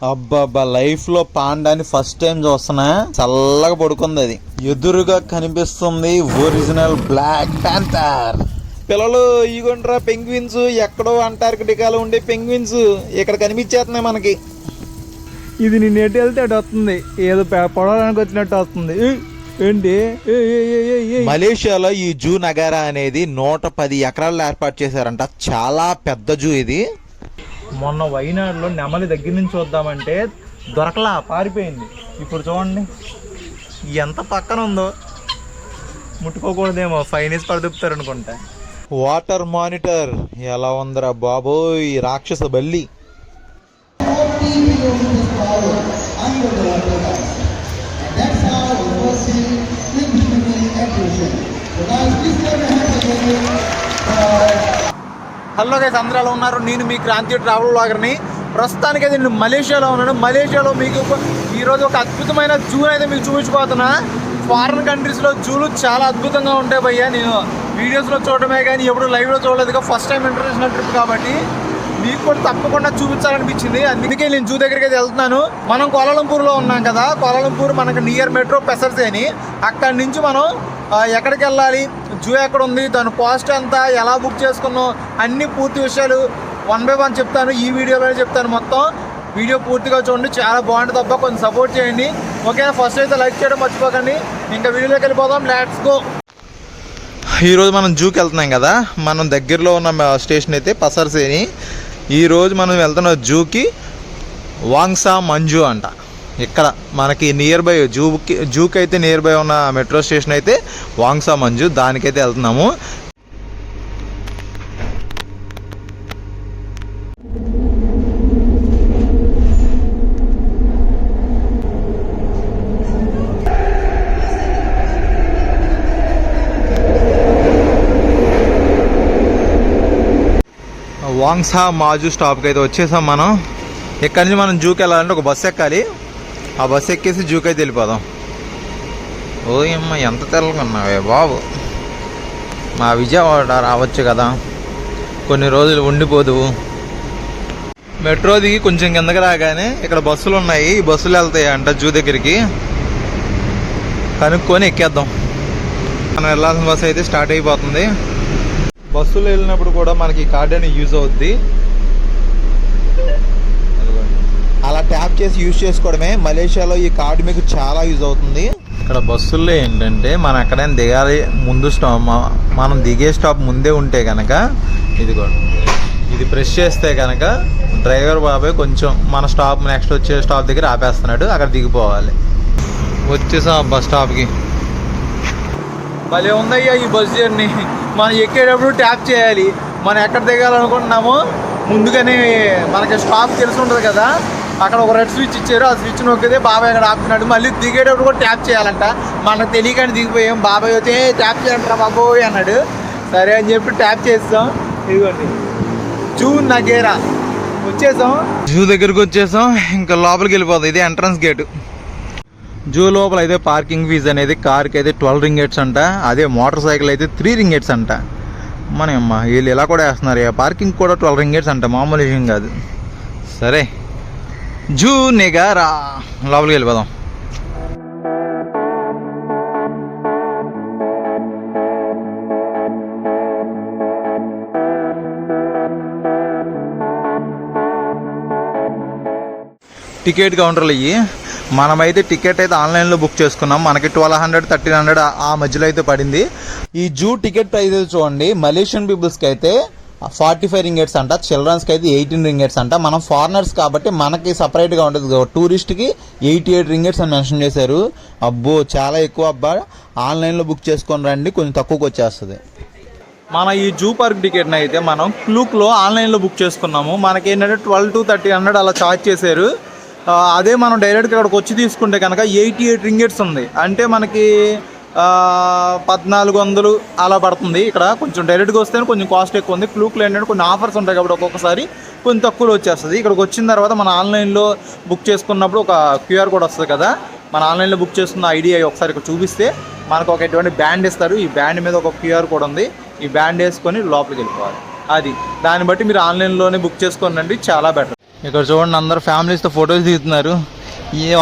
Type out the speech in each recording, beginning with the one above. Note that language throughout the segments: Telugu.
అబ్బాబ్బా, లైఫ్ లో పాండాని ఫస్ట్ టైం చూస్తున్నా. చల్లగా పడుకుంది. అది ఎదురుగా కనిపిస్తుంది ఒరిజినల్ బ్లాక్ ప్యాంథర్. పిల్లలు ఇగొండ్రా పెంగ్విన్స్. ఎక్కడో అంటార్కిటికాలో ఉండే పెంగ్విన్స్ ఇక్కడ కనిపించేస్తున్నాయి మనకి. ఇది నేను ఎటు వెళ్తే అటు వస్తుంది, ఏదో పొడవడానికి వచ్చినట్టు వస్తుంది. ఏంటి? మలేషియాలో ఈ జూ నగారా అనేది 110 ఎకరాల్లో ఏర్పాటు చేశారంట. చాలా పెద్ద జూ ఇది. మొన్న వైనాడులో నెమలి దగ్గర నుంచి చూద్దామంటే దొరకలా, పారిపోయింది. ఇప్పుడు చూడండి ఎంత పక్కన ఉందో. ముట్టుకోకూడదేమో, ఫైనేసి పడదుపుతారు అనుకుంటా. వాటర్ మానిటర్ ఎలా ఉందిరా బాబోయ్, రాక్షస బల్లి. హలో గైస్, అందరూ ఎలా ఉన్నారు? నేను మీ క్రాంతి ట్రావెల్ బ్లాగర్ని. ప్రస్తుతానికైతే నేను మలేషియాలో ఉన్నాను. మలేషియాలో మీకు ఈరోజు ఒక అద్భుతమైన జూ అయితే మీకు చూపించబోతున్నా. ఫారిన్ కంట్రీస్లో జూలు చాలా అద్భుతంగా ఉంటాయి భయ్యా. నేను వీడియోస్లో చూడటమే కానీ ఎప్పుడు లైవ్లో చూడలేదు. ఫస్ట్ టైం ఇంటర్నేషనల్ ట్రిప్ కాబట్టి మీకు కూడా తప్పకుండా చూపించాలనిపించింది. అందుకే నేను జూ దగ్గరికి అయితే వెళ్తున్నాను. మనం కోలాలంపూర్లో ఉన్నాం కదా. కోలాలంపూర్ మనకు నియర్ మెట్రో పెసర్స్ అని. అక్కడి నుంచి మనం ఎక్కడికి వెళ్ళాలి, జూ ఎక్కడ ఉంది, దాని కాస్ట్ ఎంత, ఎలా బుక్ చేసుకున్నాం, అన్ని పూర్తి విషయాలు 1 by 1 చెప్తాను. ఈ వీడియోలోనే చెప్తాను. మొత్తం వీడియో పూర్తిగా చూడండి, చాలా బాగుంటుంది. అబ్బా, కొంచెం సపోర్ట్ చేయండి. ఓకేనా? ఫస్ట్ అయితే లైక్ చేయడం మర్చిపోకండి. ఇంకా వీడియోలోకి వెళ్ళిపోదాం. Let's go. ఈరోజు మనం జూకి వెళ్తున్నాం కదా. మనం దగ్గరలో ఉన్న స్టేషన్ అయితే పసర్స్ అని. ఈరోజు మనం వెళ్తున్న జూకి వాంగ్సా మంజు అంట. ఇక్కడ మనకి నియర్ బై జూకి అయితే నియర్ బై ఉన్న మెట్రో స్టేషన్ అయితే వాంగ్సా మంజు. దానికైతే వెళ్తున్నాము. వాంగ్సా మాజు స్టాప్కి అయితే వచ్చేసాం మనం. ఇక్కడి నుంచి మనం జూకి వెళ్ళాలంటే ఒక బస్సు ఎక్కాలి. ఆ బస్సు ఎక్కేసి జూకి అయితే వెళ్ళిపోదాం. ఓయమ్మ, ఎంత తెల్లకున్నావే బాబు. మా విజయవాడ రావచ్చు కదా, కొన్ని రోజులు ఉండిపోదు. మెట్రో దిగి కొంచెం కిందకి రాగానే ఇక్కడ బస్సులు ఉన్నాయి. ఈ బస్సులు వెళ్తాయి అంట జూ దగ్గరికి. కనుక్కొని ఎక్కేద్దాం. మనం వెళ్ళాల్సిన బస్సు అయితే స్టార్ట్ అయిపోతుంది. బస్సులో వెళ్ళినప్పుడు కూడా మనకి ఈ కార్డ్ అనేది యూజ్ అవుద్ది. అలా ట్యాప్ చేసి యూజ్ చేసుకోవడమే. మలేషియాలో ఈ కార్డు మీకు చాలా యూజ్ అవుతుంది. ఇక్కడ బస్సుల్లో ఏంటంటే మనం ఎక్కడైనా దిగాలి, ముందు స్టాప్ మనం దిగే స్టాప్ ముందే ఉంటే కనుక ఇది ప్రెస్ చేస్తే కనుక డ్రైవర్ బాబాయ్ కొంచెం మన స్టాప్ నెక్స్ట్ వచ్చే స్టాప్ దగ్గర ఆపేస్తున్నాడు. అక్కడ దిగిపోవాలి. వచ్చేసాం బస్ స్టాప్కి. భలే ఉందయ్యా ఈ బస్ జర్నీ. మనం ఎక్కేటప్పుడు ట్యాప్ చేయాలి. మనం ఎక్కడ దిగాలనుకుంటున్నామో ముందుగానే మనకి స్టాప్ తెలిసి ఉంటుంది కదా. అక్కడ ఒక రెడ్ స్విచ్ ఇచ్చారు. ఆ స్విచ్ నొక్కితే బాబాయ్ అక్కడ ఆపుతున్నాడు. మళ్ళీ దిగేటప్పుడు కూడా ట్యాప్ చేయాలంట. మనకు తెలియకని దిగిపోయాం. బాబాయ్ అయితే ట్యాప్ చేయాలంటారా బాబోయ్ అన్నాడు. సరే అని చెప్పి ట్యాప్ చేస్తాం. ఇదిగోండి జూ నగేరా వచ్చేసాం. జూ దగ్గరికి వచ్చేసాం. ఇంకా లోపలికి వెళ్ళిపోతాం. ఇదే ఎంట్రన్స్ గేటు. జూ లోపల అయితే పార్కింగ్ ఫీజు అనేది కార్కి అయితే 12 రింగేట్స్ అంట. అదే మోటార్ సైకిల్ అయితే 3 రింగేట్స్ అంట. మనమ్మ, వీళ్ళు ఇలా కూడా వేస్తున్నారు. పార్కింగ్ కూడా 12 రింగేట్స్ అంట. మామూలు విషయం కాదు. సరే, జూ నగారా లోపలికి వెళ్ళిపోదాం. టికెట్ కౌంటర్లు ఇవి. మనమైతే టికెట్ అయితే ఆన్లైన్లో బుక్ చేసుకున్నాం. మనకి 1200 1300 ఆ మధ్యలో అయితే పడింది. ఈ జూ టికెట్ ప్రైస్ చూడండి. మలేషియన్ పీపుల్స్కి అయితే 45 రింగేట్స్ అంట. చిల్డ్రన్స్కి అయితే 18 రింగేట్స్ అంట. మనం ఫారినర్స్ కాబట్టి మనకి సపరేట్గా ఉంటుంది. టూరిస్ట్కి 88 రింగేట్స్ అని మెన్షన్ చేశారు. అబ్బో, చాలా ఎక్కువ అబ్బా. ఆన్లైన్లో బుక్ చేసుకొని రండి, కొంచెం తక్కువకి వచ్చేస్తుంది. మన ఈ జూ పార్క్ టికెట్ని అయితే మనం క్లూక్లో ఆన్లైన్లో బుక్ చేసుకున్నాము. మనకి ఏంటంటే 1200 to 1300 అలా ఛార్జ్ చేశారు. అదే మనం డైరెక్ట్గా అక్కడికి వచ్చి తీసుకుంటే కనుక 88 రింగేట్స్ ఉంది. అంటే మనకి 1400 అలా పడుతుంది. ఇక్కడ కొంచెం డైరెక్ట్గా వస్తే కొంచెం కాస్ట్ ఎక్కువ ఉంది. క్లూక్లో ఏంటంటే కొన్ని ఆఫర్స్ ఉంటాయి కాబట్టి ఒక్కొక్కసారి కొంచెం తక్కువలో వచ్చేస్తుంది. ఇక్కడికి వచ్చిన తర్వాత మన ఆన్లైన్లో బుక్ చేసుకున్నప్పుడు ఒక QR కోడ్ వస్తుంది కదా. మన ఆన్లైన్లో బుక్ చేసుకున్న ఐడి ఒకసారి ఇక్కడ చూపిస్తే మనకు ఒక ఎటువంటి బ్యాండ్ ఇస్తారు. ఈ బ్యాండ్ మీద ఒక QR కోడ్ ఉంది. ఈ బ్యాండ్ వేసుకొని లోపలికి వెళ్ళిపోవాలి. అది దాన్ని బట్టి మీరు ఆన్లైన్లోనే బుక్ చేసుకోనండి, చాలా బెటర్. ఇక్కడ చూడండి అందరు ఫ్యామిలీస్తో ఫొటోస్ దిగుతున్నారు.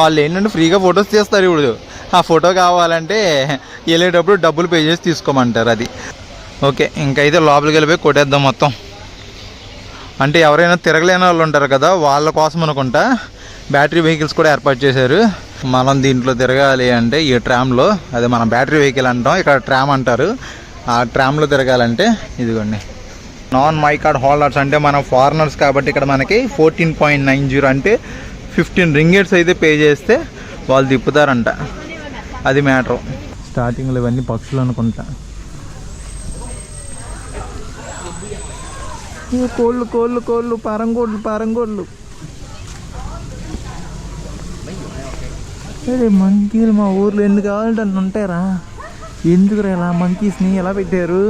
వాళ్ళు ఏంటంటే ఫ్రీగా ఫొటోస్ తీస్తారు. ఇప్పుడు ఆ ఫోటో కావాలంటే వెళ్ళేటప్పుడు డబ్బులు పే చేసి తీసుకోమంటారు. అది ఓకే. ఇంకైతే లోపలికి వెళ్ళిపోయి కొట్టేద్దాం మొత్తం. అంటే ఎవరైనా తిరగలేని వాళ్ళు ఉంటారు కదా, వాళ్ళ కోసం అనుకుంటా బ్యాటరీ వెహికల్స్ కూడా ఏర్పాటు చేశారు. మనం దీంట్లో తిరగాలి అంటే ఈ ట్రామ్లో, అదే మనం బ్యాటరీ వెహికల్ అంటాం, ఇక్కడ ట్రామ్ అంటారు. ఆ ట్రామ్లో తిరగాలంటే ఇదిగోండి నాన్ మై కార్డ్ హోల్డర్స్, అంటే మనం ఫారినర్స్ కాబట్టి ఇక్కడ మనకి 14.90 అంటే 15 రింగేట్స్ అయితే పే చేస్తే వాళ్ళు తిప్పుతారంట. అది మ్యాటర్. స్టార్టింగ్లో ఇవన్నీ పక్షులు అనుకుంటా. కోళ్ళు కోళ్ళు కోళ్ళు పారంగోళ్ళు పారంగోళ్ళు. అరే మంకీలు మా ఊర్లో ఎన్ని కావాలంటే అన్ని ఉంటాయరా. ఎందుకురా ఇలా మంకీస్ని ఎలా పెట్టారు?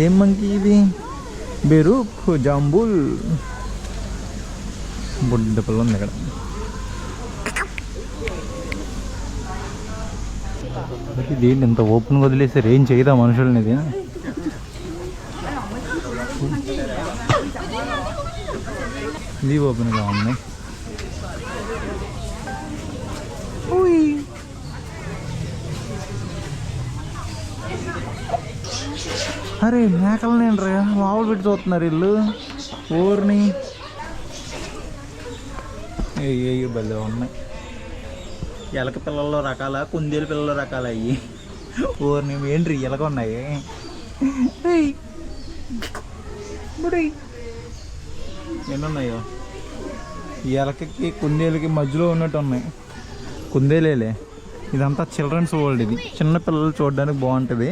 ఏం మంకీ ఇది? బెరూక్ జాంబుల్. బుడ్డ పిల్ల ఉంది ఇక్కడ. ఇదేంటి ఇంత ఓపెన్గా వదిలేసారు? ఏం చేయదా మనుషులని? ఇది ఇది ఓపెన్గా ఉంది. అరే మేకలని ఏంట్రా మామూలు పెట్టి చూస్తున్నారు వీళ్ళు. ఊరిని ఏ భలే ఉన్నాయి. ఎలక పిల్లల్లో రకాల, కుందేలు పిల్లల్లో రకాల అయ్యి. ఊరిని ఏంట్రీ ఎలక ఉన్నాయి. ఎన్నున్నాయో ఈ ఎలకకి కుందేలుకి మధ్యలో ఉన్నట్టు ఉన్నాయి. కుందేలేలే. ఇదంతా చిల్డ్రన్స్ వరల్డ్. ఇది చిన్న పిల్లలు చూడడానికి బాగుంటుంది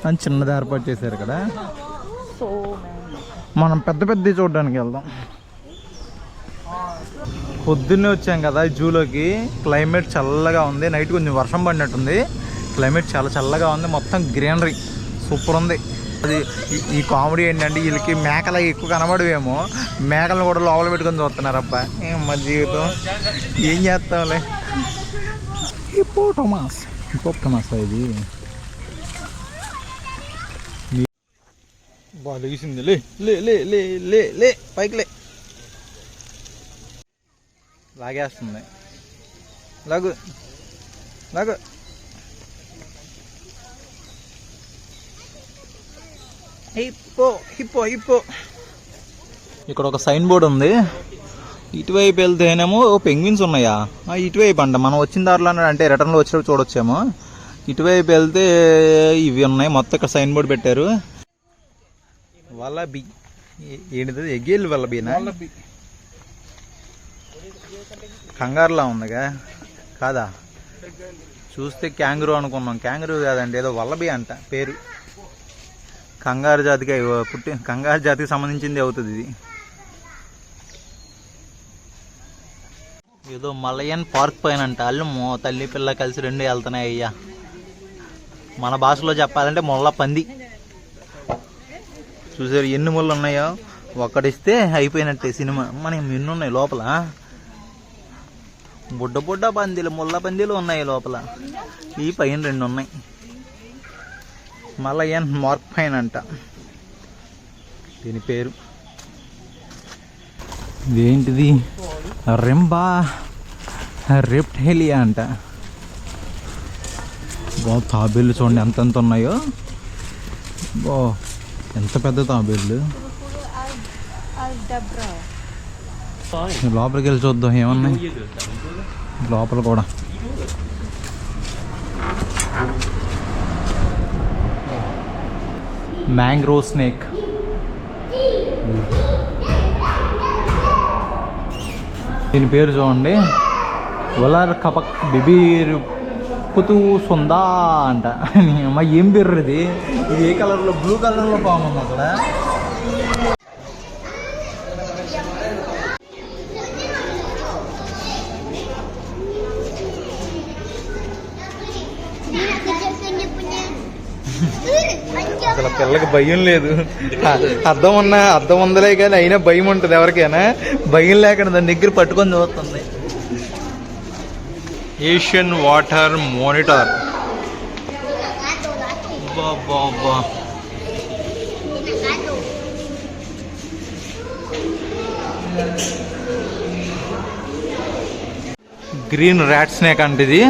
అని చిన్నది ఏర్పాటు చేశారు కదా. మనం పెద్ద పెద్దవి చూడడానికి వెళ్దాం. పొద్దున్నే వచ్చాం కదా జూలోకి. క్లైమేట్ చల్లగా ఉంది. నైట్ కొంచెం వర్షం పడినట్టుంది. క్లైమేట్ చాలా చల్లగా ఉంది. మొత్తం గ్రీనరీ సూపర్ ఉంది. అది ఈ కామెడీ ఏంటంటే వీళ్ళకి మేకలు ఎక్కువ కనబడవేమో, మేకలను కూడా లోపల పెట్టుకొని చూస్తున్నారు. అబ్బా ఏం మా జీవితం, ఏం చేస్తాంలే. హిప్పోటమాస్. హిప్పోటమాస్ ఇది బాగా లేచింది. లే లే లే లే లే లే పైకి లే. లాగేస్తుంది. లాగు లాగు. Hippo hippo hippo. ఇక్కడ ఒక సైన్ బోర్డు ఉంది. ఇటువైపు వెళ్తేనేమో పెంగ్విన్స్ ఉన్నాయా? ఇటువైపు అంట. మనం వచ్చిన దారిలో అంటే రిటర్న్లో వచ్చినప్పుడు చూడొచ్చేమో. ఇటువైపు వెళ్తే ఇవి ఉన్నాయి. మొత్తం ఇక్కడ సైన్ బోర్డు పెట్టారు. వల్లబీ ఏంటిది? ఎగ్గేళ్ళు వల్లబీనా? కంగారులా ఉందిగా కాదా? చూస్తే క్యాంగరూ అనుకున్నాం. క్యాంగరూ కాదండి, ఏదో వల్లబీ అంట పేరు. కంగారు జాతికి సంబంధించింది అవుతుంది ఇది. ఏదో మలయన్ పార్క్ పైన అంట. అల్లు తల్లి పిల్ల కలిసి రెండు వెళ్తున్నాయి అయ్యా. మన భాషలో చెప్పాలంటే ముళ్ళ పంది. చూసారు ఎన్ని ముళ్ళు ఉన్నాయో? ఒక్కడిస్తే అయిపోయినట్టే సినిమా. మనకి ఎన్ని ఉన్నాయి లోపల? బుడ్డ బుడ్డ పందిలు, ముళ్ళ పందిలు ఉన్నాయి లోపల. ఈ పైన రెండు ఉన్నాయి. మలయన్ మార్క్ పైన అంట దీని పేరు. ఇదేంటిది? రెంబా రెప్టైలియా అంట. తాబేళ్ళు చూడండి ఎంతెంత ఉన్నాయో. ఎంత పెద్ద తాబేళ్ళు. లోపలికి వెళ్ళి చూద్దాం ఏమన్నాయి లోపల కూడా. Mangrove snake. దీని పేరు చూడండి, వలార్ కపక్ బిబీర్ పుతూ సుందా అంట. అమ్మ ఏం పేరు ఇది? ఇది ఏ కలర్లో? బ్లూ కలర్లో బాగుంది అక్కడ. అసలు పిల్లకి భయం లేదు. అర్థం ఉందలే కానీ అయినా భయం ఉంటుంది ఎవరికైనా. భయం లేకుండా దాని దగ్గర పట్టుకొని చూస్తుంది. Asian water monitor. బాబా గ్రీన్ ర్యాట్ స్నేక్ అంటే ఇది.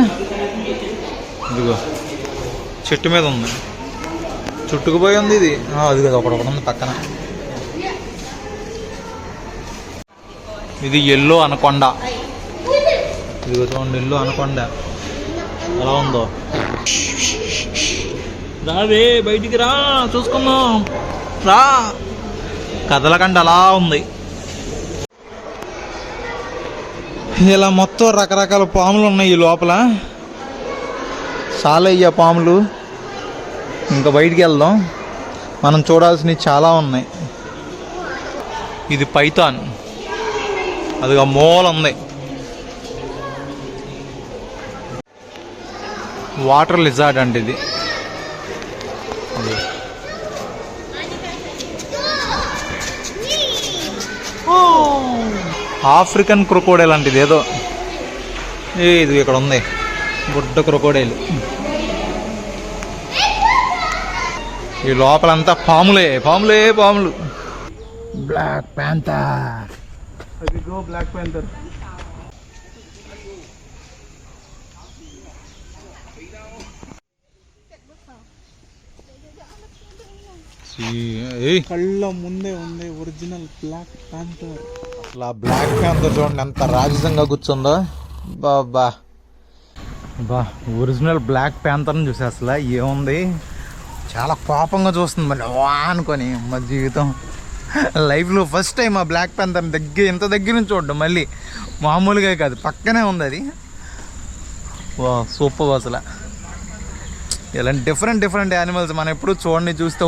ఇదిగో చెట్టు మీద ఉంది, చుట్టుకుపోయి ఉంది ఇది. అది కదా ఒకటి ఉంది పక్కన. ఇది ఎల్లో అనకొండ. ఇదిగో చూడండి, ఎల్లో అనకొండ ఎలా ఉందో. రావే బయటికి రా, చూసుకుందాం రా. కదలకండి అలా ఉంది. ఇలా మొత్తం రకరకాల పాములు ఉన్నాయి ఈ లోపల. చాలా అయ్యా పాములు. ఇంకా బయటికి వెళ్దాం, మనం చూడాల్సినవి చాలా ఉన్నాయి. ఇది పైథాన్, అదిగా మూల ఉంది. వాటర్ లిజార్డ్ అంటే ఇది. ఆఫ్రికన్ క్రొకోడైల్ అంటే ఇది ఏదో. ఇది ఇక్కడ ఉంది, బుడ్డ క్రొకోడైల్. ఈ లోపలంతా పాములే పాములే పాములు. Black panther. అదిగో బ్లాక్ ప్యాంథర్. కళ్ళ ముందే ఉంది ఒరిజినల్ బ్లాక్ ప్యాంథర్. అసలు బ్లాక్ ప్యాంథర్ చూడండి ఎంత రాజసంగా కూర్చుందో. బాబా బా, ఒరిజినల్ బ్లాక్ ప్యాంథర్ని చూసి అసలు ఏముంది, చాలా కోపంగా చూస్తుంది మళ్ళీ వా అనుకొని. మా జీవితం లైఫ్లో ఫస్ట్ టైం ఆ బ్లాక్ ప్యాంథర్ని ఇంత దగ్గర నుంచి చూడడం. మళ్ళీ మామూలుగా కాదు, పక్కనే ఉంది అది. వా సూపర్ అసలు. ఇలాంటి డిఫరెంట్ యానిమల్స్ మనం ఎప్పుడు చూడండి, చూస్తే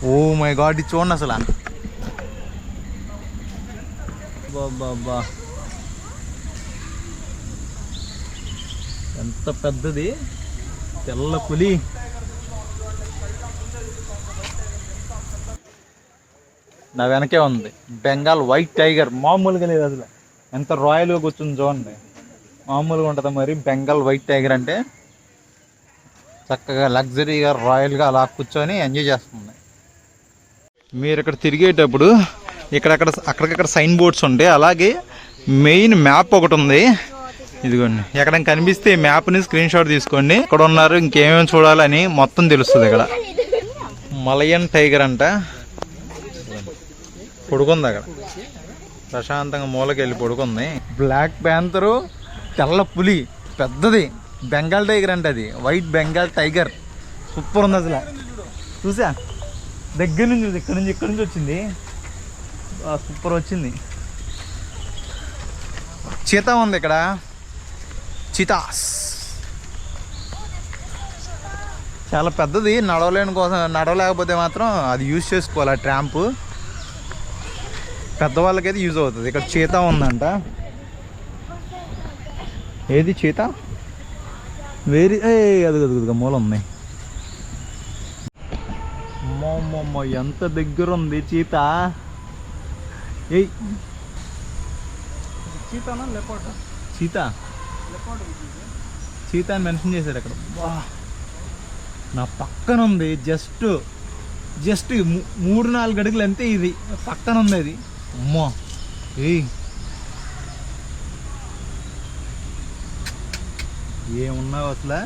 ఓ మై గాడ్ ఇది చూడండి అసలు. బాబా ఎంత పెద్దది, తెల్ల పులి. నా వెనకే ఉంది బెంగాల్ వైట్ టైగర్. మామూలుగా లేదు అసలు, ఎంత రాయల్గా కూర్చుంది చూడండి. మామూలుగా ఉంటుందా మరి బెంగాల్ వైట్ టైగర్ అంటే? చక్కగా లగ్జరీగా రాయల్గా అలా కూర్చొని ఎంజాయ్ చేస్తుంది. మీరు ఇక్కడ తిరిగేటప్పుడు అక్కడికక్కడ సైన్ బోర్డ్స్ ఉంటాయి. అలాగే మెయిన్ మ్యాప్ ఒకటి ఉంది, ఇదిగోండి. ఎక్కడైనా కనిపిస్తే ఈ మ్యాప్ని స్క్రీన్ షాట్ తీసుకోండి. ఇక్కడ ఉన్నారు, ఇంకేమేమి చూడాలని మొత్తం తెలుస్తుంది. ఇక్కడ మలయన్ టైగర్ అంట, పడుకుంది అక్కడ ప్రశాంతంగా, మూలకి వెళ్ళి పడుకుంది. బ్లాక్ ప్యాంథరు, తెల్ల పులి పెద్దది. బెంగాల్ టైగర్ అంటే అది, వైట్ బెంగాల్ టైగర్. సూపర్ ఉంది అసలు. చూసా దగ్గర నుంచి, ఇక్కడ నుంచి వచ్చింది. సూపర్ వచ్చింది. చీతా ఉంది ఇక్కడ, చీతాస్. చాలా పెద్దది, నడవలేకపోతే మాత్రం అది యూజ్ చేసుకోవాలి. ఆ ట్రాంపు పెద్దవాళ్ళకైతే యూజ్ అవుతుంది. ఇక్కడ చీతా ఉందంట. ఏది చీతా? అది మూల ఉంది. అమ్మమ్మ ఎంత దగ్గర ఉంది చీతా. ఏయ్ చీతానా లెపర్డ్? చీతా, చీతా అని మెన్షన్ చేశారు అక్కడ. వా, నా పక్కన ఉంది. జస్ట్ 3-4 అడుగులు అంతే. ఇది పక్కన ఉంది అది. అమ్మో ఏమున్నావు అసలు.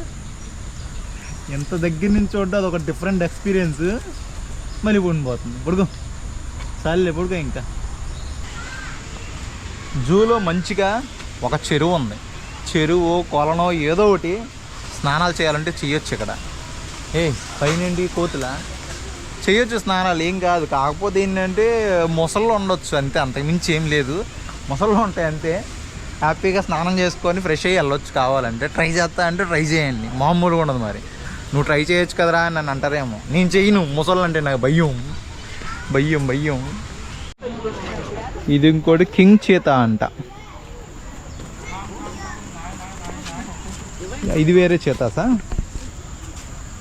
ఎంత దగ్గర నుంచి చూడ్డా అది ఒక డిఫరెంట్ ఎక్స్పీరియన్స్. మళ్ళీ ఉండిపోతుంది. పడుకో చాలే, పడుకో. ఇంకా జూలో మంచిగా ఒక చెరువు ఉంది. చెరువు కొలనో ఏదో ఒకటి స్నానాలు చేయాలంటే చేయొచ్చు ఇక్కడ. పైనండి కోతుల చేయొచ్చు స్నానాలు, ఏం కాదు. కాకపోతే ఏంటంటే మొసళ్ళు ఉండొచ్చు అంతే, అంతకుమించి ఏం లేదు. మొసళ్ళు ఉంటాయి అంతే. హ్యాపీగా స్నానం చేసుకొని ఫ్రెష్ అయ్యి వెళ్ళొచ్చు. కావాలంటే ట్రై చేస్తా అంటే ట్రై చేయండి, మామూలుగా ఉండదు. మరి నువ్వు ట్రై చేయొచ్చు కదరా అని నన్ను అంటారేమో. నేను చెయ్యను, మొసళ్ళు అంటే నాకు భయ్యం. ఇది ఇంకోటి కింగ్ చీతా అంట. ఇది వేరే చీతాసా?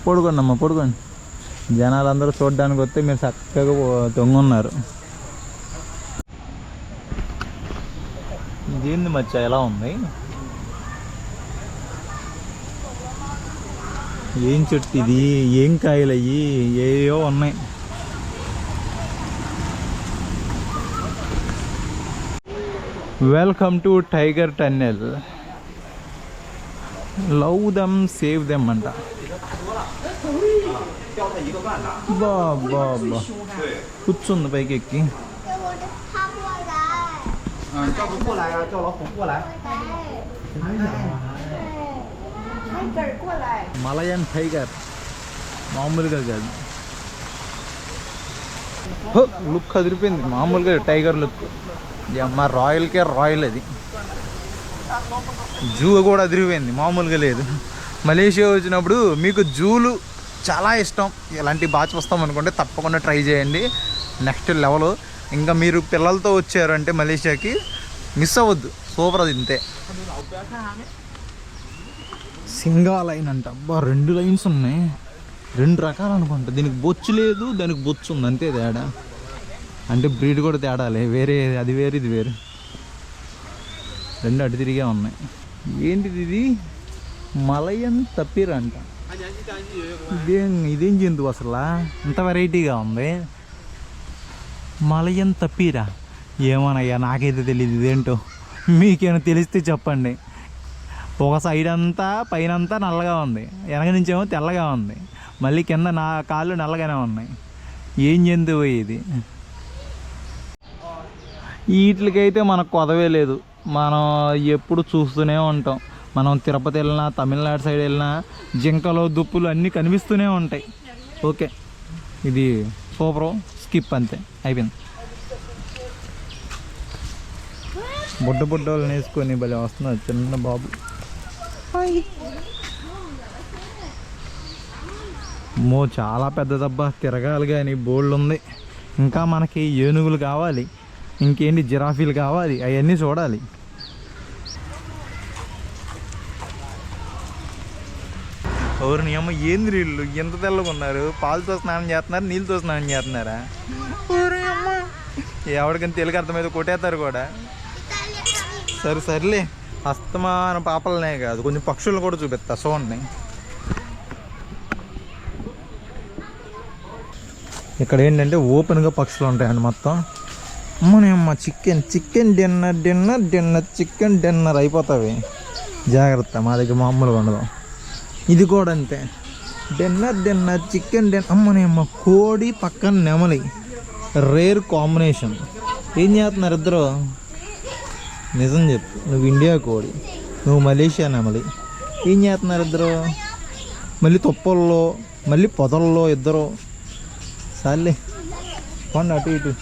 పడుకోండి అమ్మా, పడుకోండి. జనాలందరూ చూడడానికి వస్తే మీరు చక్కగా దొంగన్నారు. ఇదేంది మచ్చ ఎలా ఉంది? ఏం చెట్టు ఇది? ఏం కాయలు అయ్యి? ఏవో ఉన్నాయి. Welcome to tiger tunnel. Love them save them అంట. బా బా బా కూర్చుంది పైకి ఎక్కి. 叫不过来啊，叫老虎过来。 మలయన్ టైగర్ మామూలుగా కాదు. లుక్ అదిరిపోయింది మామూలుగా టైగర్ లుక్. అమ్మ రాయల్కే రాయల్ అది. జూ కూడా అదిరిపోయింది మామూలుగా లేదు. మలేషియా వచ్చినప్పుడు మీకు జూలు చాలా ఇష్టం, ఇలాంటి బాగా చూస్తాం అనుకుంటే తప్పకుండా ట్రై చేయండి. Next level. ఇంకా మీరు పిల్లలతో వచ్చారంటే మలేషియాకి మిస్ అవ్వద్దు, సూపర్ అది ఇంతే. సింగా లైన్ అంట. అబ్బా 2 లైన్స్ ఉన్నాయి, 2 రకాలు అనుకుంటా. దీనికి బొచ్చు లేదు, దానికి బొచ్చు ఉంది, అంతే తేడా. అంటే బ్రీడ్ కూడా తేడాలే, వేరే అది వేరు ఇది వేరు, 2 అటు తిరిగే ఉన్నాయి. ఏంటిది ఇది? మలయన్ తప్పీర్ అంట. ఇదేం జంతువు అసలు ఇంత వెరైటీగా ఉంది? మలయన్ తప్పీరా ఏమోనయ్యా, నాకైతే తెలియదు ఇదేంటో. మీకేమైనా తెలిస్తే చెప్పండి. ఒక సైడ్ అంతా పైన అంతా నల్లగా ఉంది, వెనక నుంచేమో తెల్లగా ఉంది, మళ్ళీ కింద నా కాళ్ళు నల్లగానే ఉన్నాయి. ఏం జంతువు ఇది? వీటికైతే మనకు కొదవే లేదు, మనం ఎప్పుడు చూస్తూనే ఉంటాం. మనం తిరుపతి వెళ్ళినా, తమిళనాడు సైడ్ వెళ్ళినా జింకలు దుప్పులు అన్నీ కనిపిస్తూనే ఉంటాయి. ఓకే, ఇది సూపర్, స్కిప్ అంతే, అయిపోయింది. బుడ్డోళ్ళని వేసుకొని భలే వస్తున్నారు చిన్న బాబు. చాలా పెద్దదబ్బా, తిరగాలి కానీ బోల్డ్ ఉంది. ఇంకా మనకి ఏనుగులు కావాలి, ఇంకేంటి జిరాఫీలు కావాలి, అవన్నీ చూడాలి. ఎవరిని అమ్మ ఏంది నీళ్ళు ఎంత తెల్లగా ఉన్నారు? పాలతో స్నానం చేస్తున్నారు, నీళ్ళతో స్నానం చేస్తున్నారా? ఎవరికైనా తెలుగు అర్థమైతే కొట్టేస్తారు కూడా. సర్లే, అస్తమాన పాపలనే కాదు, కొంచెం పక్షులను కూడా చూపిస్తా చూడండి. ఇక్కడ ఏంటంటే ఓపెన్గా పక్షులు ఉంటాయండి మొత్తం. అమ్మనేమ్మ చికెన్ డిన్నర్ అయిపోతావి, జాగ్రత్త. మా దగ్గర మామూలుగా ఉండదు. ఇది కూడా అంతే, డిన్నర్ చికెన్ అమ్మనేమ్మ కోడి పక్కన నెమలి, రేర్ కాంబినేషన్. ఏం చేస్తున్నారు ఇద్దరు? నిజం చెప్పు, నువ్వు ఇండియా కోడి, నువ్వు మలేషియా నెమలి. ఏం చేస్తున్నారు ఇద్దరు? మళ్ళీ తుప్పల్లో, మళ్ళీ పొదల్లో ఇద్దరు. సార్లే పండు అటు ఇటు.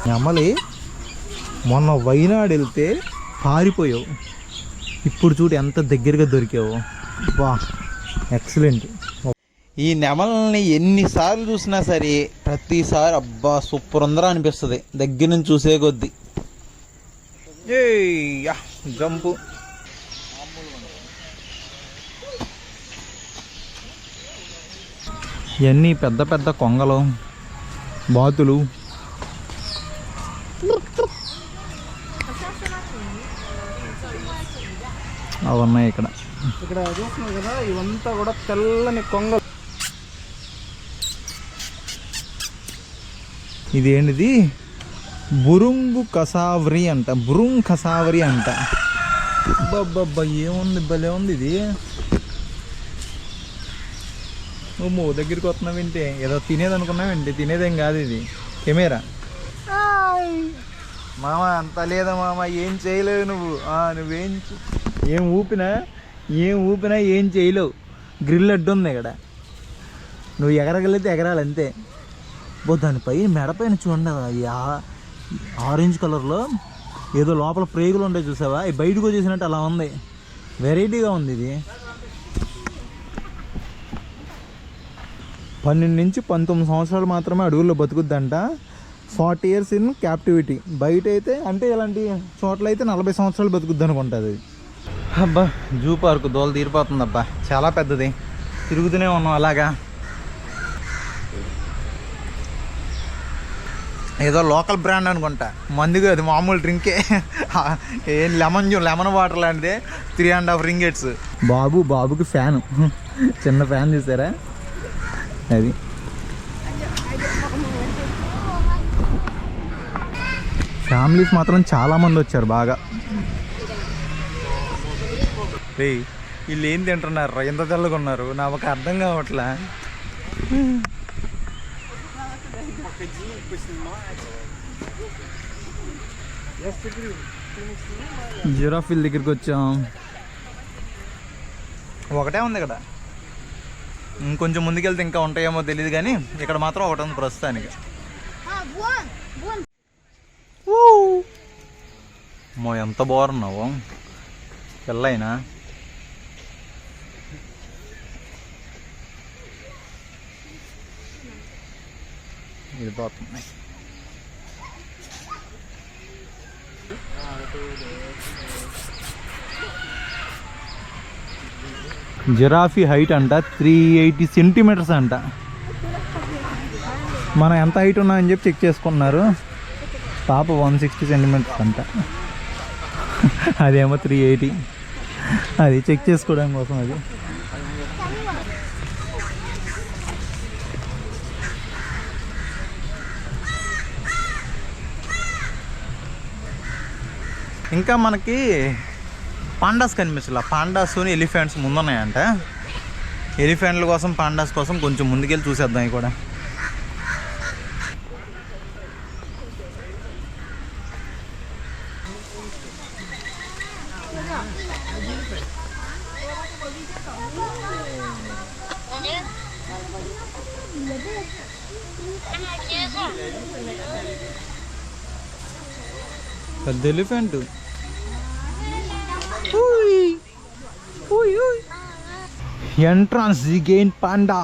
నెమలి మొన్న వైనాడు వెళ్తే పారిపోయావు, ఇప్పుడు చూడు ఎంత దగ్గరగా దొరికావు. బా ఎక్సలెంట్. ఈ నెమల్ని ఎన్నిసార్లు చూసినా సరే ప్రతిసారి అబ్బా సూపర్ ఉందరా అనిపిస్తుంది దగ్గర నుంచి చూసే కొద్దీ. జంపు. ఇవన్నీ పెద్ద పెద్ద కొంగలు, బాతులు. అవి ఉన్నాయి ఇక్కడ. ఇక్కడ చూస్తున్నావు కదా, ఇవంతా కూడా తెల్లని కొంగలు. ఇదేంటిది? బురుంగు కసావరి అంట, కసావరి అంట. అబ్బబ్బబ్బా ఏముంది, భలే ఉంది ఇది. ఓమో దగ్గరికి వస్తున్నావేంటి? ఏదో తినేది అనుకున్నావేంటి? తినేదేం కాదు ఇది, కెమెరా. మామ అంత లేదా మామ, ఏం చేయలేవు నువ్వు. ఏం ఊపినా ఏం చేయలేవు. గ్రిల్ అడ్డు ఉంది ఇక్కడ, నువ్వు ఎగరగలిగితే ఎగరాలి అంతే. దానిపై మెడపైన చూడండి, ఆరెంజ్ కలర్లో ఏదో లోపల ప్రేగులు ఉంటాయి చూసావా, బయటకు వచ్చేసినట్టు అలా ఉంది. వెరైటీగా ఉంది ఇది. 12 నుంచి 19 సంవత్సరాలు మాత్రమే అడవుల్లో బతుకుద్దంట. 40 years ఇన్ క్యాప్టివిటీ. బయట అయితే అంటే ఇలాంటి చోట్ల అయితే 40 సంవత్సరాలు బతుకుద్ది అనుకుంటుంది. అబ్బా జూ పార్క్ దోల తీరిపోతుంది అబ్బా, చాలా పెద్దది. తిరుగుతూనే ఉన్నాం అలాగా. ఏదో లోకల్ బ్రాండ్ అనుకుంటా, మందుగా అది మామూలు డ్రింకే. ఏం లెమన్ వాటర్ లాంటిదే, 3.5 ringgits. బాబుకి ఫ్యాను, చిన్న ఫ్యాన్ చూసారా అది. ఫ్యామిలీస్ మాత్రం చాలామంది వచ్చారు బాగా. రే వీళ్ళు ఏం తింటున్నారు ఎంత తెల్లగా ఉన్నారు నాకు అర్థం కావట్లే. జిరాఫీల దగ్గరికి వచ్చాం. ఒకటే ఉంది ఇక్కడ, ఇంకొంచెం ముందుకెళ్తే ఇంకా ఉంటాయేమో తెలియదు కానీ ఇక్కడ మాత్రం ఒకటి ఉంది ప్రస్తుతానికి. మో ఎంత బాగున్నావు పిల్లయినా. ఇది పోతుంది. జిరాఫీ హైట్ అంట 380 సెంటీమీటర్స్ అంట. మనం ఎంత హైట్ ఉన్నామని చెప్పి చెక్ చేసుకున్నారు. పాప 160 సెంటీమీటర్స్ అంట, అదేమో 380. అది చెక్ చేసుకోవడం కోసం అది. ఇంకా మనకి పాండాస్ కనిపిస్తుంది. Pandas elephants ముందున్నాయంట. ఎలిఫెంట్ల కోసం పాండాస్ కోసం కొంచెం ముందుకెళ్ళి చూసేద్దాం. ఇవి కూడా పెద్ద ఎలిఫెంట్. ఎంట్రన్స్ గెయిన్ పాండా.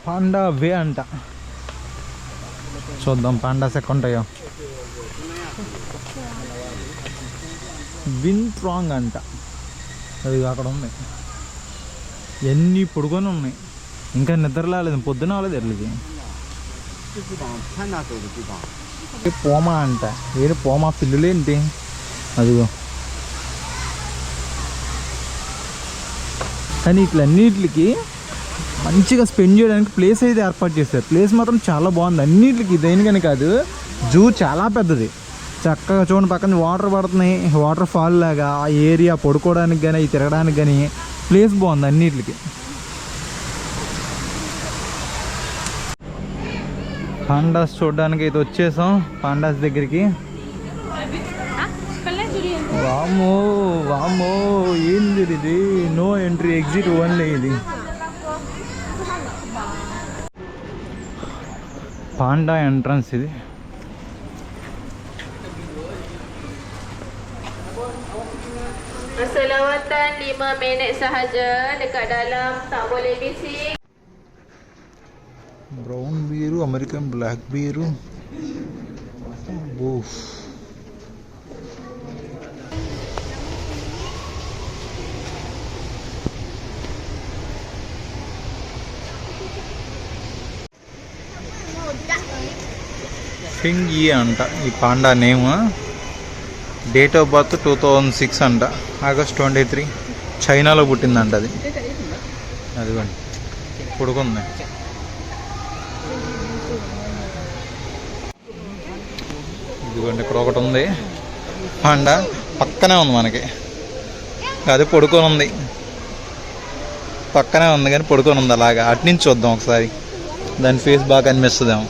పాండా వే అంట. చూద్దాం పాండాస్ ఎక్కడ ఉంటాయో. విన్ ట్రాంగ్ అంట. అది అక్కడ ఉంది. ఎన్ని పొడుకొని ఉన్నాయి. ఇంకా నిద్ర రాలేదు, పొద్దున రాలేదు ఎర్లిది. పోమా అంట. ఏది పోమా పిల్లులేంటి. అదిగో. కానీ ఇట్లన్నిటికి మంచిగా స్పెండ్ చేయడానికి ప్లేస్ అయితే ఏర్పాటు చేశారు. ప్లేస్ మాత్రం చాలా బాగుంది అన్నిటికి. దేనికని కాదు, జూ చాలా పెద్దది. చక్కగా చూడండి పక్కన వాటర్ పడుతున్నాయి, వాటర్ ఫాల్ లాగా. ఆ ఏరియా పడుకోవడానికి కానీ అవి తిరగడానికి కానీ ప్లేస్ బాగుంది అన్నిటికి. పాండాస్ చూడడానికి అయితే వచ్చేసాం పాండాస్ దగ్గరికి. వామో వామో ఏంది ఇది, నో ఎంట్రీ ఎగ్జిట్ ఓన్లీ. ఇది పాండా ఎంట్రన్స్. ఇది Selawatan 5 minit sahaja dekat dalam, tak boleh bising. Brown bear, American black bear. ఫింగ్ ఈ అంట ఈ panda name. Date of birth 2006 అంట, ఆగస్ట్ 23. చైనాలో పుట్టిందంట అది. అదిగోండి పుడుకుంది. ఇదిగోండి ఇక్కడ ఒకటి ఉంది పాండా, పక్కనే ఉంది మనకి. అది పడుకొని ఉంది, పక్కనే ఉంది కానీ పడుకొని ఉంది అలాగా. అటు నుంచి చూద్దాం ఒకసారి, దాని ఫేస్ బాగా కనిపిస్తుందేమో.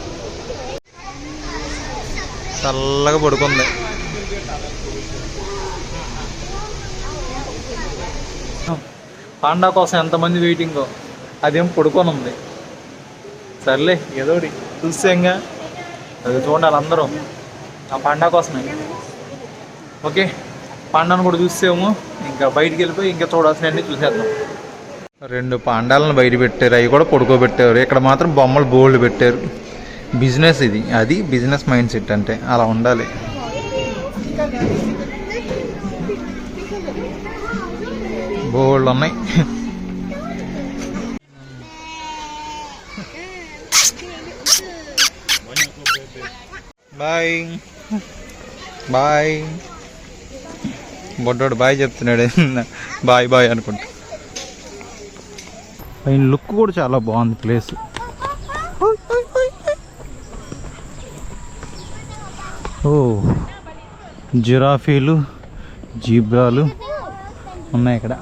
చల్లగా పడుకుంది. పాండా కోసం ఎంతమంది వెయిటింగో, అదేం పడుకొని ఉంది. సర్లే ఏదోటి చూసాంగా, అది చూడాలి అందరూ ఆ పాండా కోసమే. ఓకే, పాండాను కూడా చూసాము. ఇంకా బయటికి వెళ్ళిపోయి ఇంకా చూడాల్సినవన్నీ చూసేద్దాం. 2 పాండాలను బయట పెట్టారు, అవి కూడా పడుకోబెట్టారు. ఇక్కడ మాత్రం బొమ్మలు బోల్డ్ పెట్టారు. బిజినెస్ ఇది, అది బిజినెస్ మైండ్ సెట్ అంటే అలా ఉండాలి. బోల్డ్ ఉన్నాయి. Bye bye. బొడ్డోడు బాయ్ చెప్తున్నాడు. బాయ్ బాయ్ అనుకుంటా. పైన లుక్ కూడా చాలా బాగుంది ప్లేస్. ఓ జిరాఫీలు, జీబ్రాలు ఉన్నాయి ఇక్కడ.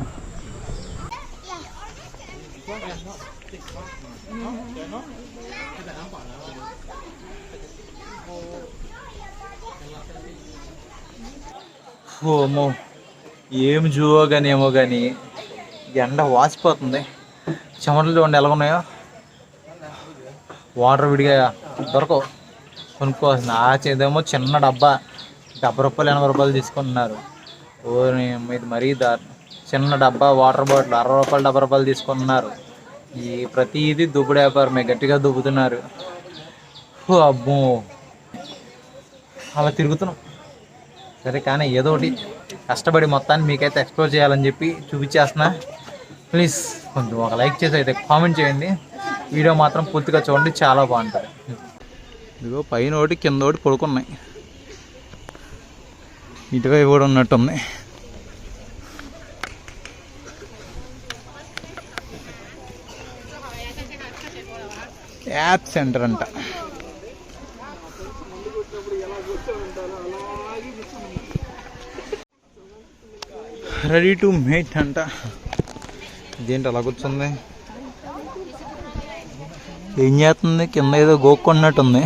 ఓమో ఏం జూవో కానీ ఏమో కానీ ఎండ వాసిపోతుంది. చెమటలు చూడండి ఎలా ఉన్నాయో. వాటర్ విడిగా దొరకవు, కొనుక్కోవాల్సింది. ఆ చేదేమో చిన్న డబ్బా రూపాయలు 80 రూపాయలు తీసుకుంటున్నారు. ఇది మరీ దారుణం. చిన్న డబ్బా వాటర్ బాటిల్ 60 రూపాయలు 70 రూపాయలు తీసుకుంటున్నారు. ఈ ప్రతిదీ దుబ్బుడు వ్యాపారమే, గట్టిగా దుబ్బుతున్నారు. అబ్బో అలా తిరుగుతున్నాం. సరే కానీ ఏదో ఒకటి కష్టపడి మొత్తాన్ని మీకైతే ఎక్స్ప్లోర్ చేయాలని చెప్పి చూపించేస్తున్నా. ప్లీజ్ కొంచెం ఒక లైక్ చేసి అయితే కామెంట్ చేయండి. వీడియో మాత్రం పూర్తిగా చూడండి, చాలా బాగుంటుంది. ఇదిగో పైన ఒకటి కింద ఒకటి పడుకున్నాయి, ఇటువైపు కూడా ఉన్నట్టుంది. యాప్ సెంటర్ అంట. రెడీ టు మేట్ అంట. ఇదేంటి అలా కూర్చుంది, ఏం చేస్తుంది? కింద ఏదో గోక్కున్నట్టుంది.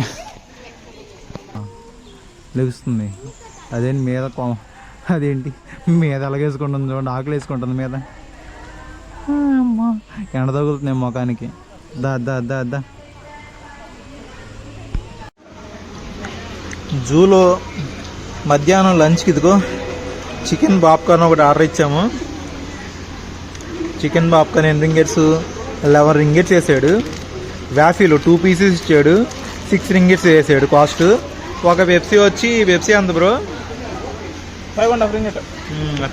లెగుస్తుంది. అదేంటి మీద అదేంటి మీద అలాగేసుకుంటుంది చూడండి, ఆకులు వేసుకుంటుంది మీద. అమ్మా ఎండ తగులుతుంది ముఖానికి. దా దా దా దా. జూలో మధ్యాహ్నం లంచ్కి ఇదిగో చికెన్ పాప్కార్న్ ఒకటి ఆర్డర్ ఇచ్చాము. చికెన్ పాప్కార్న్ 8 రింగెట్స్ 11 రింగెట్స్ వేసాడు. వ్యాఫీలు 2 పీసెస్ ఇచ్చాడు, 6 రింగెట్స్ వేసాడు కాస్ట్. ఒక పెప్సీ వచ్చి పెప్సీ అంత బ్రో 5.5 రింగెట్.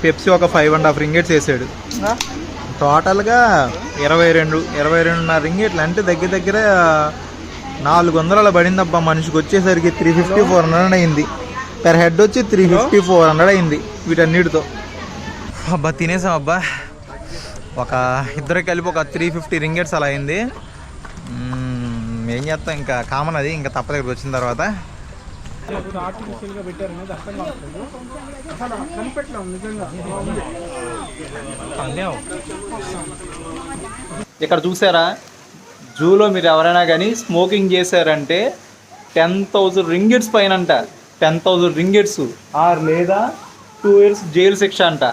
పెప్సీ ఒక 5.5 రింగెట్స్ వేసాడు. టోటల్గా 22.5 రింగెట్లు, అంటే దగ్గర దగ్గర 400 పడిందబ్బా. మనిషికి వచ్చేసరికి 350-400 అయింది. పెర్ హెడ్ వచ్చి 350-400 అయింది వీటన్నిటితో. అబ్బా తినేసాం అబ్బా. ఒక ఇద్దరికి కలిపి ఒక 350 రింగెట్స్ అలా అయింది. ఏం చేస్తాం, ఇంకా కామన్ అది, ఇంకా తప్ప దగ్గరికి వచ్చిన తర్వాత. ఇక్కడ చూసారా, జూలో మీరు ఎవరైనా కానీ స్మోకింగ్ చేశారంటే 10,000 రింగెట్స్ పైన అంట. 10,000 రింగెట్స్ ఆర్ లేదా 2 years జైలు శిక్ష అంట.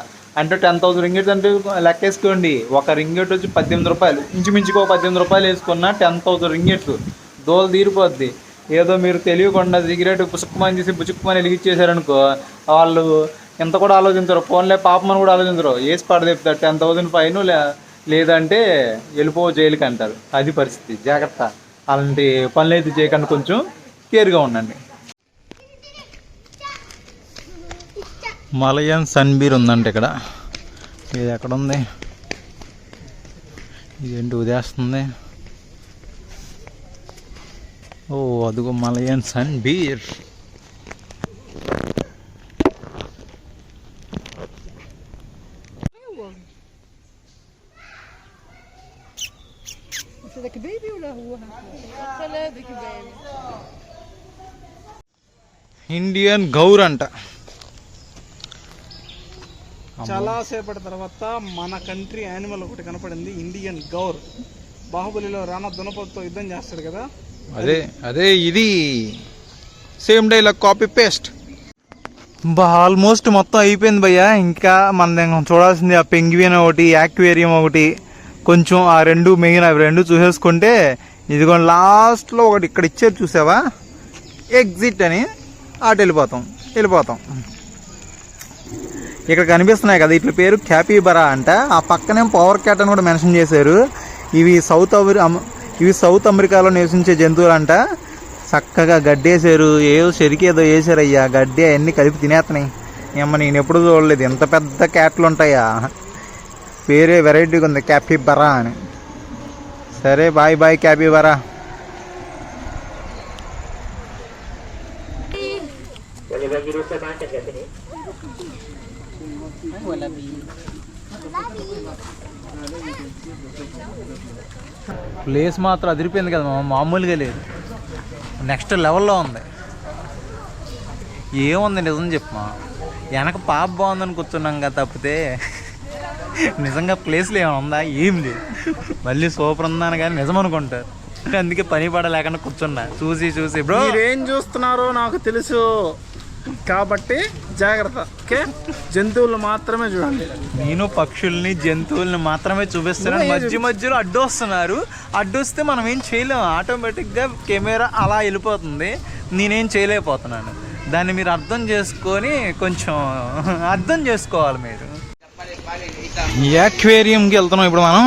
అంటే 10,000 రింగెట్స్ అంటే లెక్కేసుకోండి, ఒక రింగెట్ వచ్చి 18 రూపాయలు. ఇంచుమించుకో 18 రూపాయలు వేసుకున్న 10,000 రింగెట్స్ దోలు తీరిపోద్ది. ఏదో మీరు తెలియకుండా సిగరెట్ పుసుక్కుమని చేసి పుచ్చుక్కుమని వెలిగించేశారనుకో, వాళ్ళు ఎంత కూడా ఆలోచించరు. ఫోన్లే పాపమని కూడా ఆలోచించరు, వేసి పడదెప్పుతారు 10,000 ఫైన్, లేదంటే వెళ్ళిపో జైలుకి అంటారు. అది పరిస్థితి. జాగ్రత్త, అలాంటి పనులు అయితే చేయకుండా కొంచెం కేర్గా ఉండండి. మలయన్ సన్బీర్ ఉందంట ఇక్కడ. ఇది ఎక్కడ ఉంది? ఇదేంటి ఉదేస్తుంది? ఓ అదిగో మలయన్ సన్బీర్. ఇండియన్ గౌర్ అంట. చాలా సేపటి తర్వాత మన కంట్రీ యానిమల్ ఒకటి కనపడింది, ఇండియన్ గౌర్. బాహుబలిలో రానా దునపతితో యుద్ధం చేస్తాడు కదా, అదే అదే ఇది. Same dialogue copy paste. Almost మొత్తం అయిపోయింది భయ్యా. ఇంకా మన చూడాల్సింది ఆ పెంగ్విన్ ఒకటి, యాక్వేరియం ఒకటి, కొంచెం ఆ 2 మెయిన్, అవి 2 చూసేసుకుంటే ఇదిగో లాస్ట్లో ఒకటి ఇక్కడ ఇచ్చారు చూసావా, ఎగ్జిట్ అని. అటు వెళ్ళిపోతాం. ఇక్కడ కనిపిస్తున్నాయి కదా, ఇట్ల పేరు క్యాపిబరా అంట. ఆ పక్కనే పవర్ క్యాట్ అని కూడా మెన్షన్ చేశారు. ఇవి సౌత్ అమెరికాలో నివసించే జంతువులు అంట. చక్కగా గడ్డి వేసారు, చెరికి ఏదో వేసారయ్యా, గడ్డి అవన్నీ కలిపి తినేస్తున్నాయి. ఏమో నేను ఎప్పుడు చూడలేదు ఎంత పెద్ద క్యాట్లు ఉంటాయా. పేరే వెరైటీగా ఉంది, క్యాపిబరా అని. సరే బాయ్ బాయ్ క్యాపిబరా. ప్లేస్ మాత్రం అదిరిపోయింది కదా, మామూలుగా లేదు, నెక్స్ట్ లెవెల్లో ఉంది. ఏముంది నిజం చెప్పమా, వెనక పాప బాగుందని కూర్చున్నాం కదా, తప్పితే నిజంగా ప్లేస్లో ఏమైనా ఉందా? ఏం లేదు. మళ్ళీ సూపర్ ఉందని కానీ నిజం అనుకుంటారు. అందుకే పని పడలేకుండా కూర్చున్నా చూసి బ్రో. మీరేం చూస్తున్నారో నాకు తెలుసు. కాబట్టి జాగ్రత్త. ఓకే, జంతువులు మాత్రమే చూడండి. నేను పక్షుల్ని జంతువుల్ని మాత్రమే చూపిస్తున్నాను. మధ్య మధ్యలో అడ్డు వస్తున్నారు. అడ్డు వస్తే మనం ఏం చేయలేము. ఆటోమేటిక్గా కెమెరా అలా వెళ్ళిపోతుంది. నేనేం చేయలేకపోతున్నాను. దాన్ని మీరు అర్థం చేసుకొని కొంచెం అర్థం చేసుకోవాలి మీరు. యాక్వేరియంకి వెళ్తున్నాం ఇప్పుడు మనం.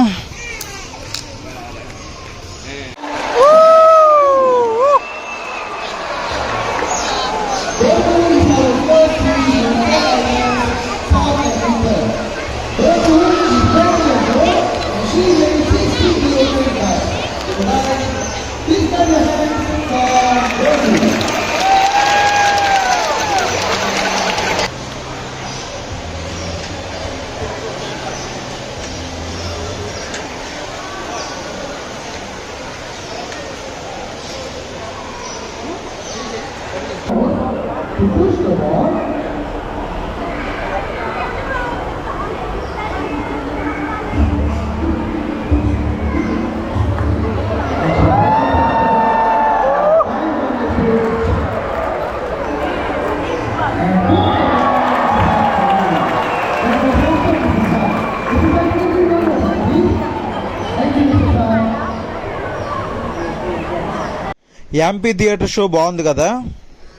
యాంపీ థియేటర్ షో బాగుంది కదా.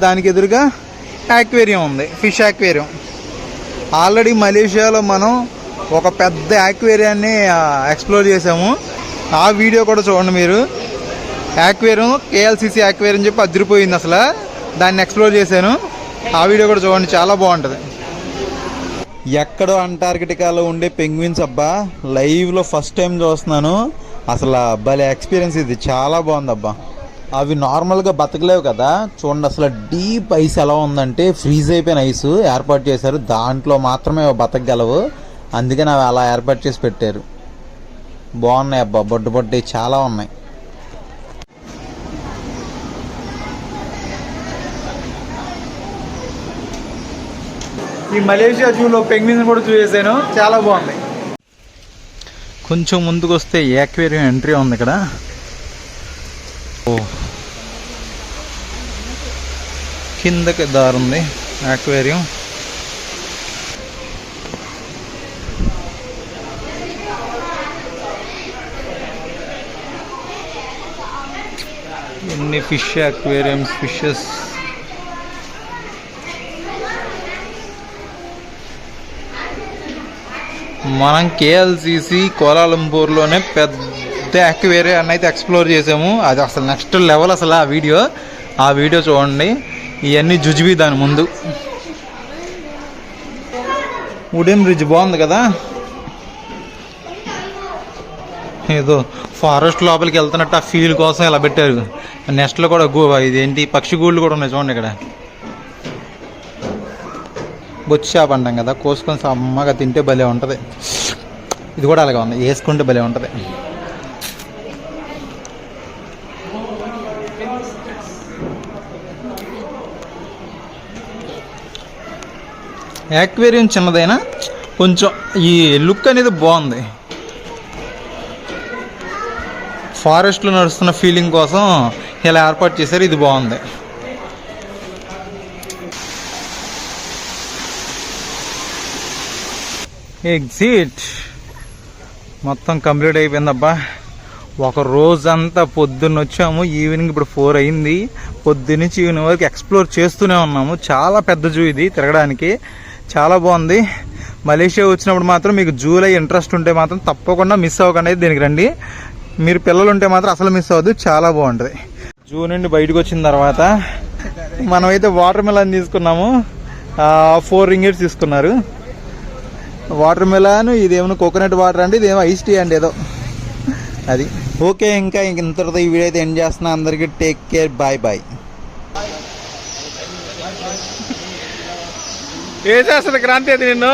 దానికి ఎదురుగా యాక్వేరియం ఉంది, ఫిష్ యాక్వేరియం. ఆల్రెడీ మలేషియాలో మనం ఒక పెద్ద యాక్వేరియాన్ని ఎక్స్ప్లోర్ చేసాము. ఆ వీడియో కూడా చూడండి మీరు. యాక్వేరియం కేఎల్సిసి యాక్వేరియం చెప్పి అదిరిపోయింది అసలు. దాన్ని ఎక్స్ప్లోర్ చేశాను. ఆ వీడియో కూడా చూడండి, చాలా బాగుంటుంది. ఎక్కడో అంటార్కిటికాలో ఉండే పెంగ్విన్స్ అబ్బా, లైవ్లో ఫస్ట్ టైం చూస్తున్నాను. అసలు భలే ఎక్స్పీరియన్స్ ఇది, చాలా బాగుంది అబ్బా. అవి నార్మల్గా బతకలేవు కదా. చూడండి అసలు డీప్ ఐస్ ఎలా ఉందంటే, ఫ్రీజ్ అయిపోయిన ఐస్ ఏర్పాటు చేశారు. దాంట్లో మాత్రమే బతకగలవు. అందుకని అవి అలా ఏర్పాటు చేసి పెట్టారు. బాగున్నాయి అబ్బా, బొడ్డు బొడ్డు చాలా ఉన్నాయి. ఈ మలేషియా జూలో పెంగ్విన్ కూడా చూసేసాను, చాలా బాగుంది. కొంచెం ముందుకు వస్తే యాక్వేరియం ఎంట్రీ ఉంది ఇక్కడ. కిందకి దారుంది యాక్వేరియం. ఎన్ని ఫిష్ యాక్వేరియంస్, ఫిషెస్. మనం కేఎల్సిసి కోలాలంపూర్లోనే పెద్ద యాక్వేరియాన్ని అయితే ఎక్స్ప్లోర్ చేసాము. అది అసలు నెక్స్ట్ లెవెల్ అసలు. ఆ వీడియో చూడండి. ఇవన్నీ జుజుబీ దాని ముందు. వుడెన్ బ్రిడ్జ్ బాగుంది కదా. ఏదో ఫారెస్ట్ లోపలికి వెళ్తున్నట్టు ఆ ఫీల్ కోసం ఇలా పెట్టారు. నెక్స్ట్లో కూడా ఇదేంటి పక్షి గూళ్ళు కూడా ఉన్నాయి చూడండి ఇక్కడ. బొచ్చు చేప అంటాం కదా, కోసుకొని సమ్మగా తింటే భలే ఉంటుంది. ఇది కూడా అలాగే ఉంది, వేసుకుంటే భలే ఉంటుంది. యాక్వేరియం చిన్నదైనా కొంచెం ఈ లుక్ అనేది బాగుంది. ఫారెస్ట్లో నడుస్తున్న ఫీలింగ్ కోసం ఇలా ఏర్పాటు చేశారు. ఇది బాగుంది. ఎగ్జిట్ మొత్తం కంప్లీట్ అయిపోయిందబ్బా. ఒక రోజంతా పొద్దున్న వచ్చాము, ఈవినింగ్ ఇప్పుడు 4 అయింది. పొద్దున్నుంచి ఈవినింగ్ వరకు ఎక్స్ప్లోర్ చేస్తూనే ఉన్నాము. చాలా పెద్ద జూ ఇది, తిరగడానికి చాలా బాగుంది. మలేషియా వచ్చినప్పుడు మాత్రం మీకు జూలో ఇంట్రెస్ట్ ఉంటే మాత్రం తప్పకుండా మిస్ అవ్వకండి, దీనికి రండి. మీరు పిల్లలు ఉంటే మాత్రం అసలు మిస్ అవ్వద్దు, చాలా బాగుంటుంది. జూ నుండి బయటకు వచ్చిన తర్వాత మనమైతే వాటర్ మిలన్ తీసుకున్నాము. 4 రింగిట్స్ తీసుకున్నారు వాటర్ మిలన్. ఇదేమో కోకోనట్ వాటర్ అండి, ఇదేమో ఐస్ టీ అండి ఏదో అది. ఓకే, ఇంకా ఇంతటితో ఈ వీడియో అయితే ఎండ్ చేస్తున్నా. అందరికీ టేక్ కేర్, బాయ్ బాయ్. ఏ చేస్తుంది క్రాంతి అది నిన్ను